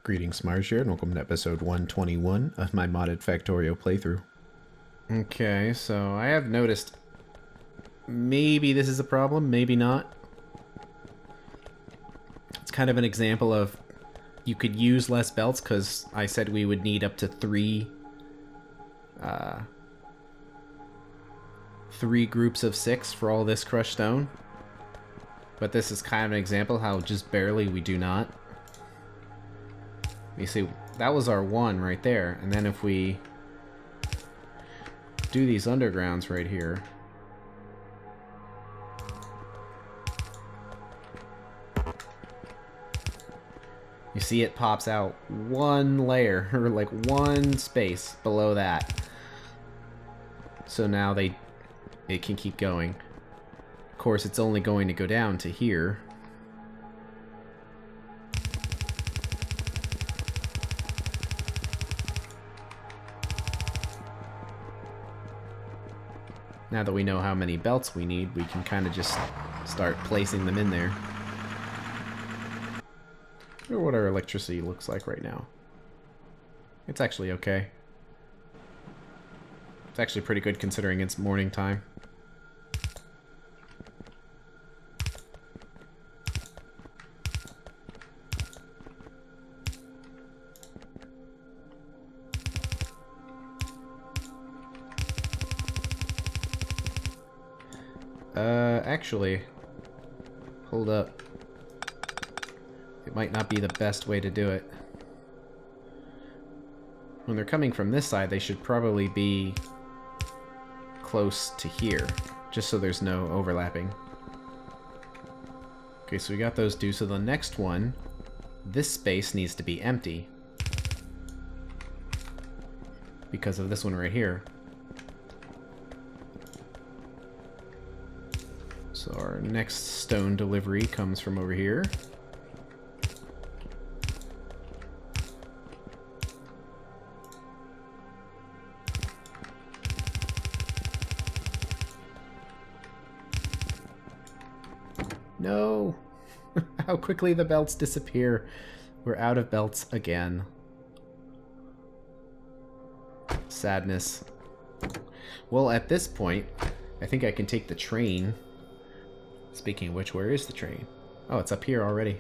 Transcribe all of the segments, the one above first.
Greetings, Marsh here, and welcome to episode 121 of my modded Factorio playthrough. Okay, so I have noticed maybe this is a problem, maybe not. It's kind of an example of you could use less belts because I said we would need up to three groups of 6 for all this crushed stone. But this is kind of an example how just barely we do not. You see, that was our 1 right there, and then if we do these undergrounds right here, you see it pops out 1 layer, or like 1 space below that. So now it can keep going. Of course, it's only going to go down to here. Now that we know how many belts we need, we can kind of just start placing them in there. I wonder what our electricity looks like right now. It's actually okay. It's actually pretty good considering it's morning time. Actually, hold up. It might not be the best way to do it. When they're coming from this side, they should probably be close to here, just so there's no overlapping. Okay, so we got those two. So the next one, this space needs to be empty because of this one right here. So our next stone delivery comes from over here. No! How quickly the belts disappear. We're out of belts again. Sadness. Well, at this point, I think I can take the train. Speaking of which, where is the train? Oh, it's up here already.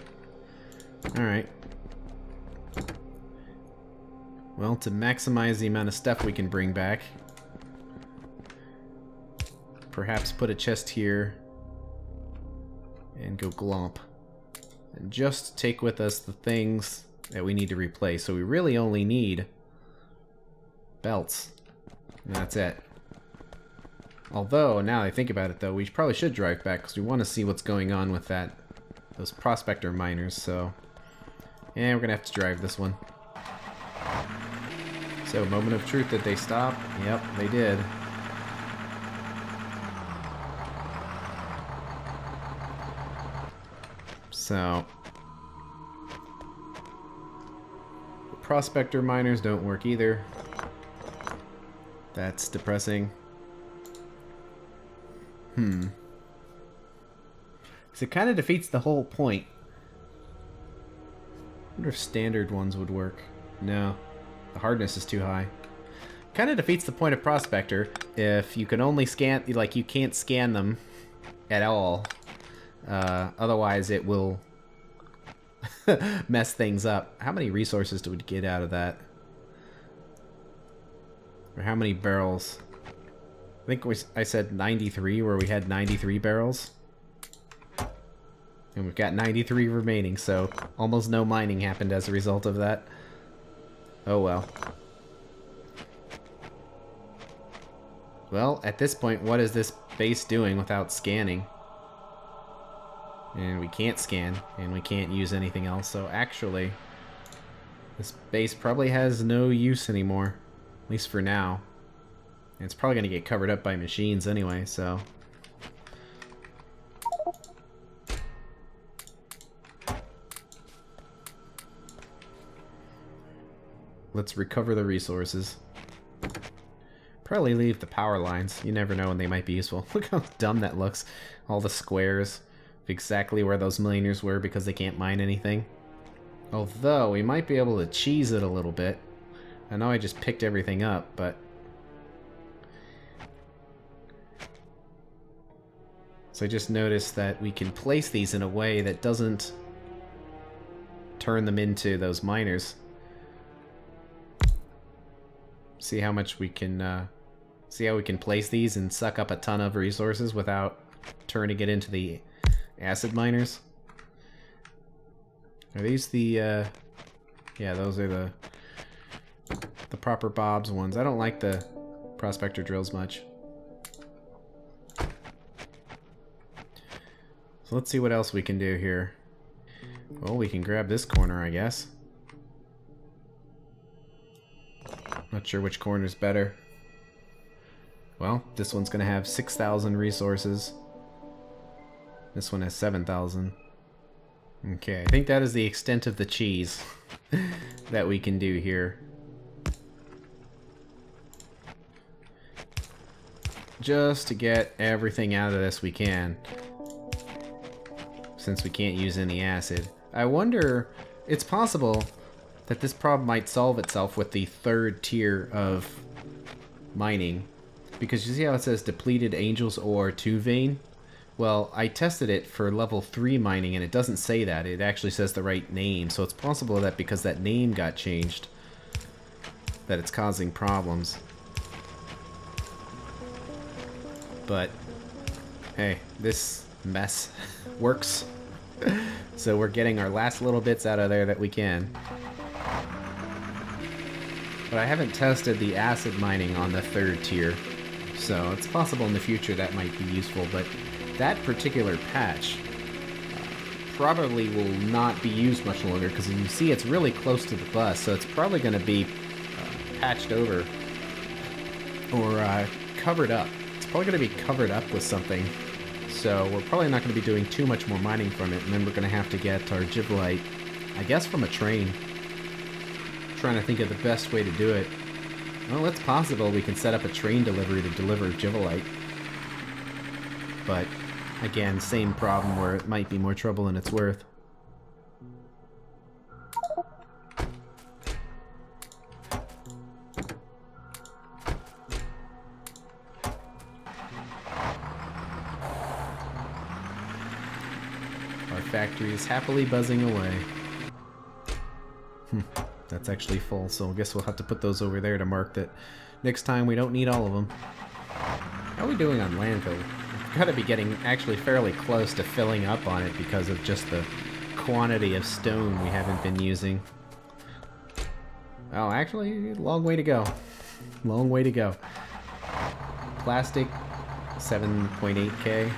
Alright. Well, to maximize the amount of stuff we can bring back, perhaps put a chest here and go glomp. And just take with us the things that we need to replace. So we really only need belts. And that's it. Although, now I think about it though, we probably should drive back because we want to see what's going on with those prospector miners, so yeah, we're gonna have to drive this one. So, moment of truth, did they stop? Yep, they did. So, the prospector miners don't work either. That's depressing. So it kind of defeats the whole point. I wonder if standard ones would work. No. The hardness is too high. Kind of defeats the point of Prospector if you can only scan... Like, you can't scan them at all. Otherwise, it will mess things up. How many resources do we get out of that? Or how many barrels? I think I said 93, where we had 93 barrels. And we've got 93 remaining, so almost no mining happened as a result of that. Oh well. Well, at this point, what is this base doing without scanning? And we can't scan, and we can't use anything else, so actually, this base probably has no use anymore. At least for now. And it's probably going to get covered up by machines anyway, so... Let's recover the resources. Probably leave the power lines. You never know when they might be useful. Look how dumb that looks. All the squares. Exactly where those miners were because they can't mine anything. Although, we might be able to cheese it a little bit. I know I just picked everything up, but... So I just noticed that we can place these in a way that doesn't turn them into those miners. See how much we can, see how we can place these and suck up a ton of resources without turning it into the acid miners? Are these the, yeah, those are the proper Bob's ones. I don't like the prospector drills much. So let's see what else we can do here. Well, we can grab this corner, I guess. Not sure which corner's better. Well, this one's gonna have 6,000 resources. This one has 7,000. Okay, I think that is the extent of the cheese that we can do here. Just to get everything out of this we can, since we can't use any acid. I wonder, it's possible that this problem might solve itself with the third tier of mining. Because you see how it says depleted Angel's Ore 2 vein? Well, I tested it for level 3 mining and it doesn't say that. It actually says the right name. So it's possible that because that name got changed, that it's causing problems. But, hey, this mess works. So we're getting our last little bits out of there that we can. But I haven't tested the acid mining on the third tier, so it's possible in the future that might be useful, but that particular patch probably will not be used much longer, because you see it's really close to the bus, so it's probably going to be patched over or covered up. It's probably going to be covered up with something. So we're probably not going to be doing too much more mining from it, and then we're going to have to get our giblite, I guess, from a train. Trying to think of the best way to do it. Well, it's possible we can set up a train delivery to deliver giblite. But, again, same problem where it might be more trouble than it's worth. Factory is happily buzzing away. That's actually full, so I guess we'll have to put those over there to mark that next time we don't need all of them. How are we doing on landfill? We've got to be getting actually fairly close to filling up on it because of just the quantity of stone we haven't been using. Oh, actually, long way to go. Long way to go. Plastic, 7.8k.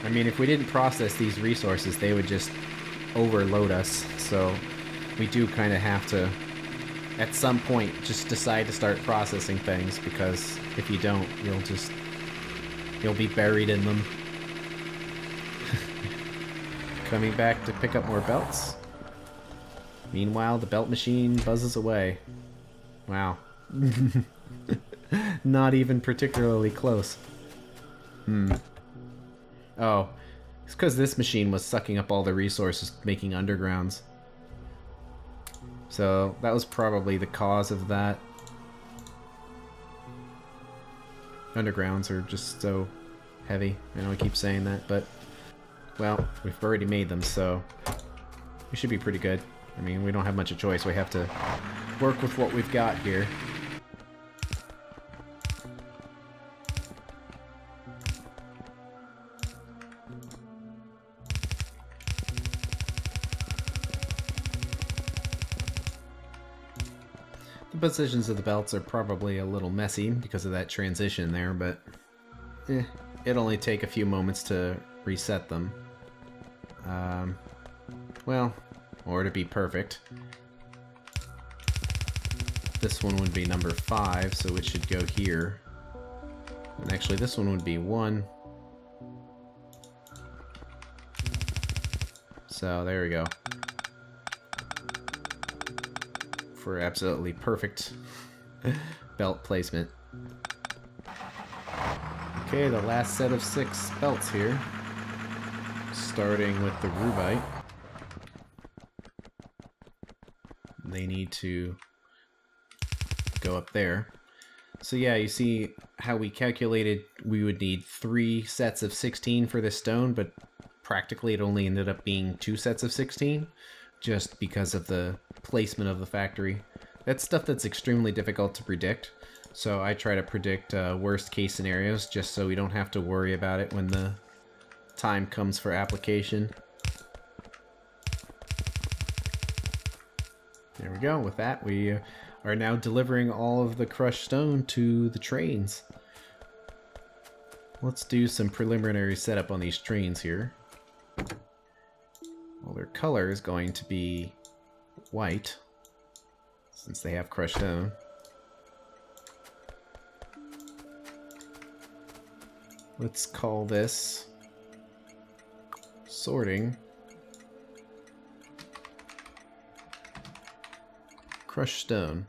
I mean, if we didn't process these resources, they would just overload us. So we do kind of have to, at some point, just decide to start processing things, because if you don't, you'll be buried in them. Coming back to pick up more belts. Meanwhile, the belt machine buzzes away. Wow. Not even particularly close. Oh, it's because this machine was sucking up all the resources making undergrounds. So that was probably the cause of that. Undergrounds are just so heavy. I know I keep saying that, but, well, we've already made them, so we should be pretty good. I mean, we don't have much of a choice. We have to work with what we've got here. The positions of the belts are probably a little messy because of that transition there, but it'll only take a few moments to reset them. Well, or to be perfect, this one would be number 5, so it should go here. And actually this one would be 1. So there we go. For absolutely perfect belt placement. Okay, the last set of 6 belts here. starting with the rubite. They need to go up there. So yeah, you see how we calculated we would need 3 sets of 16 for this stone, but practically it only ended up being 2 sets of 16, just because of the placement of the factory. That's stuff that's extremely difficult to predict, so I try to predict worst case scenarios just so we don't have to worry about it when the time comes for application. There we go. With that, we are now delivering all of the crushed stone to the trains. Let's do some preliminary setup on these trains here. Well, their color is going to be white, since they have crushed stone. Let's call this sorting crushed stone.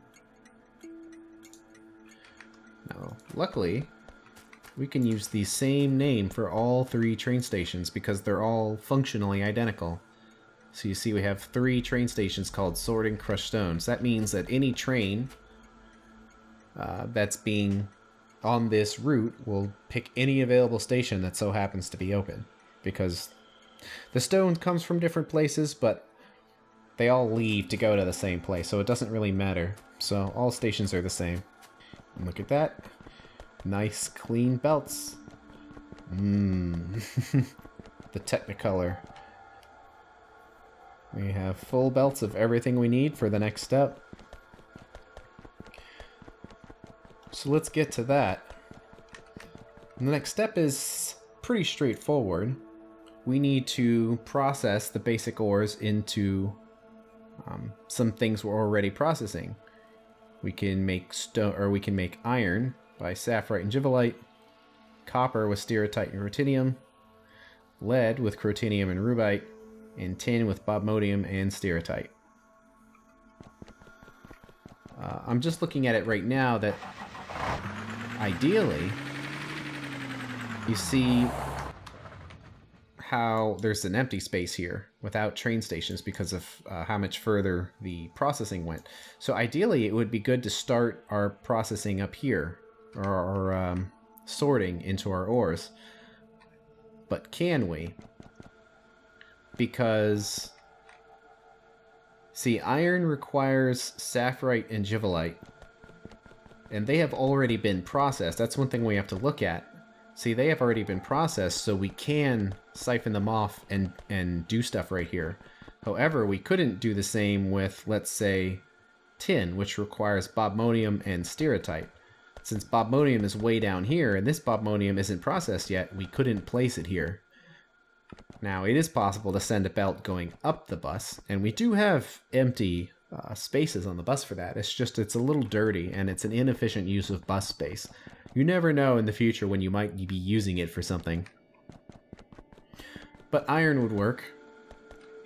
Now, luckily, we can use the same name for all 3 train stations because they're all functionally identical. So you see we have 3 train stations called sorting crushed stones. That means that any train that's being on this route will pick any available station that so happens to be open, because the stone comes from different places, but they all leave to go to the same place, so it doesn't really matter. So all stations are the same. And look at that. Nice clean belts. The Technicolor. We have full belts of everything we need for the next step. So let's get to that. And the next step is pretty straightforward. We need to process the basic ores into some things we're already processing. We can make stone, or we can make iron by sapphirite and givelite, copper with stereotype and ruthenium, lead with crotinium and rubite, and tin with bobmodium and stereotype. I'm just looking at it right now that ideally you see how there's an empty space here without train stations because of how much further the processing went. So ideally it would be good to start our processing up here, or our sorting into our ores. But can we? Because, see, iron requires sapphirite and givelite, and they have already been processed. That's one thing we have to look at. See, they have already been processed, so we can siphon them off and do stuff right here. However, we couldn't do the same with, let's say, tin, which requires bobmodium and stereotype. Since bobmodium is way down here, and this bobmodium isn't processed yet, we couldn't place it here. Now, it is possible to send a belt going up the bus, and we do have empty spaces on the bus for that. It's just, it's a little dirty, and it's an inefficient use of bus space. You never know in the future when you might be using it for something. But iron would work,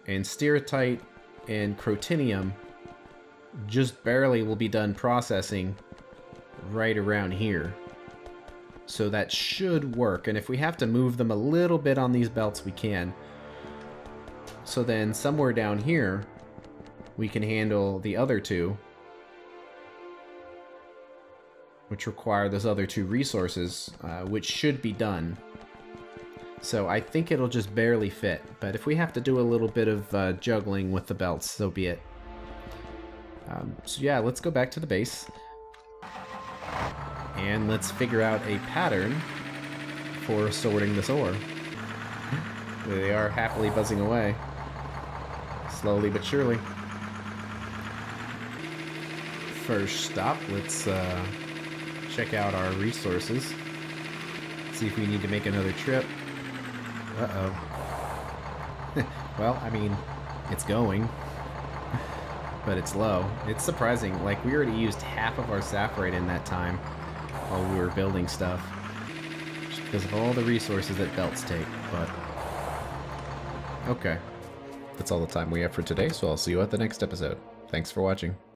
and stereotype and crotinium just barely will be done processing right around here. So that should work, and if we have to move them a little bit on these belts, we can. So then somewhere down here, we can handle the other 2, which require those other 2 resources, which should be done. So I think it'll just barely fit, but if we have to do a little bit of juggling with the belts, so be it. So yeah, let's go back to the base. And let's figure out a pattern for sorting this ore. They are happily buzzing away. Slowly but surely. First stop, let's check out our resources. See if we need to make another trip. Uh-oh. Well, I mean, it's going. But it's low. It's surprising. Like, we already used half of our sapphirite in that time while we were building stuff. Just because of all the resources that belts take, but... Okay. That's all the time we have for today, so I'll see you at the next episode. Thanks for watching.